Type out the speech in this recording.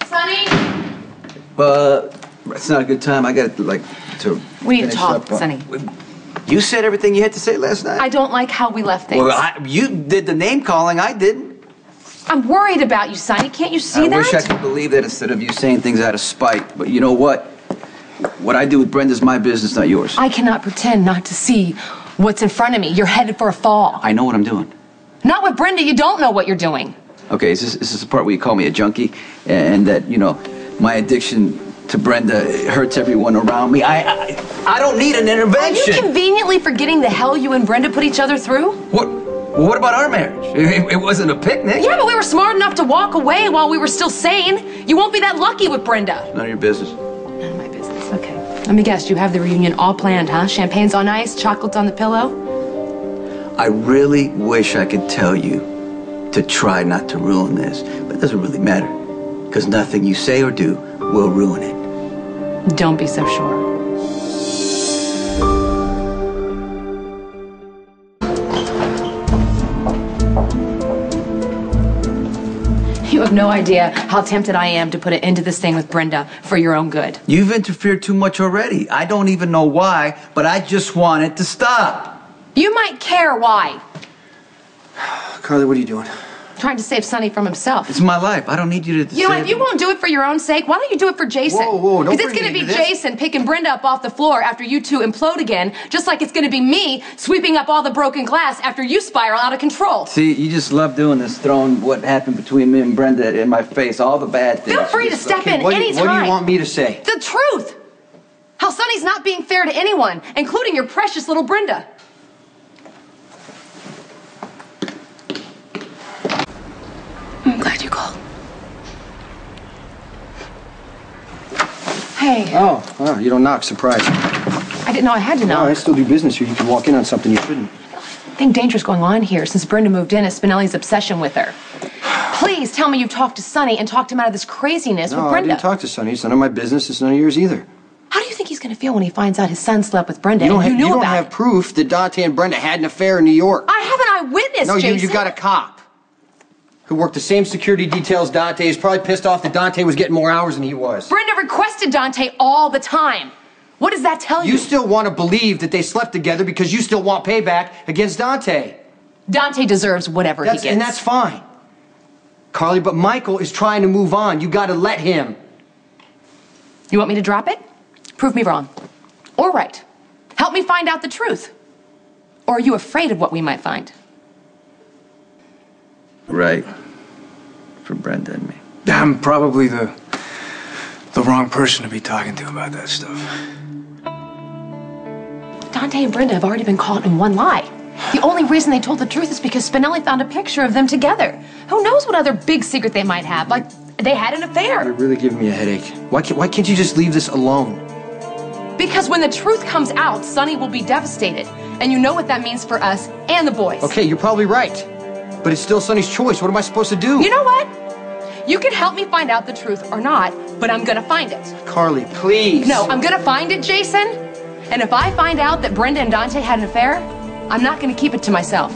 Sonny? It's not a good time. I got to We need to talk, Sonny. You said everything you had to say last night? I don't like how we left things. Well, you did the name calling. I didn't. I'm worried about you, Sonny. Can't you see that? I wish I could believe that instead of you saying things out of spite. But you know what? What I do with Brenda's my business, not yours. I cannot pretend not to see what's in front of me. You're headed for a fall. I know what I'm doing. Not with Brenda. You don't know what you're doing. Okay, is this the part where you call me a junkie? And that, you know, my addiction to Brenda hurts everyone around me? I don't need an intervention. Are you conveniently forgetting the hell you and Brenda put each other through? What about our marriage? It wasn't a picnic. Yeah, but we were smart enough to walk away while we were still sane. You won't be that lucky with Brenda. None of your business. None of my business. Okay. Let me guess, you have the reunion all planned, huh? Champagne's on ice, chocolates on the pillow? I really wish I could tell you to try not to ruin this, but it doesn't really matter, because nothing you say or do will ruin it. Don't be so sure. You have no idea how tempted I am to put an end to this thing with Brenda for your own good. You've interfered too much already. I don't even know why, but I just want it to stop. You might care why. Carly, what are you doing? Trying to save Sonny from himself. It's my life. I don't need you to You know what? If you won't do it for your own sake, why don't you do it for Jason? Whoa, don't Because it's going to be Jason picking Brenda up off the floor after you two implode again, just like it's going to be me sweeping up all the broken glass after you spiral out of control. See, you just love doing this, throwing what happened between me and Brenda in my face, all the bad things. Feel free to step in What anytime. do you want me to say? The truth! How Sonny's not being fair to anyone, including your precious little Brenda. I'm glad you called. Hey. Oh, you don't knock. Surprise. I didn't know I had to know. No, I still do business here. You can walk in on something you shouldn't. Nothing dangerous going on here since Brenda moved in is Spinelli's obsession with her. Please tell me you talked to Sonny and talked him out of this craziness with Brenda. No, I didn't talk to Sonny. It's none of my business. It's none of yours either. How do you think he's going to feel when he finds out his son slept with Brenda You don't, and you don't about have it? proof that Dante and Brenda had an affair in New York. I have an eyewitness, No, Jason. you got a cop who worked the same security detail as Dante. He's probably pissed off that Dante was getting more hours than he was. Brenda requested Dante all the time. What does that tell you? You still want to believe that they slept together because you still want payback against Dante. Dante deserves whatever he gets. And that's fine. Carly, but Michael is trying to move on. You got to let him. You want me to drop it? Prove me wrong. Or right. Help me find out the truth. Or are you afraid of what we might find? Right. For Brenda and me. I'm probably the wrong person to be talking to about that stuff. Dante and Brenda have already been caught in one lie. The only reason they told the truth is because Spinelli found a picture of them together. Who knows what other big secret they might have, like they had an affair. You're really giving me a headache. Why can't you just leave this alone? Because when the truth comes out, Sonny will be devastated. And you know what that means for us and the boys. Okay, you're probably right. But it's still Sonny's choice. What am I supposed to do? You know what? You can help me find out the truth or not, but I'm gonna find it. Carly, please. No, I'm gonna find it, Jason. And if I find out that Brenda and Dante had an affair, I'm not gonna keep it to myself.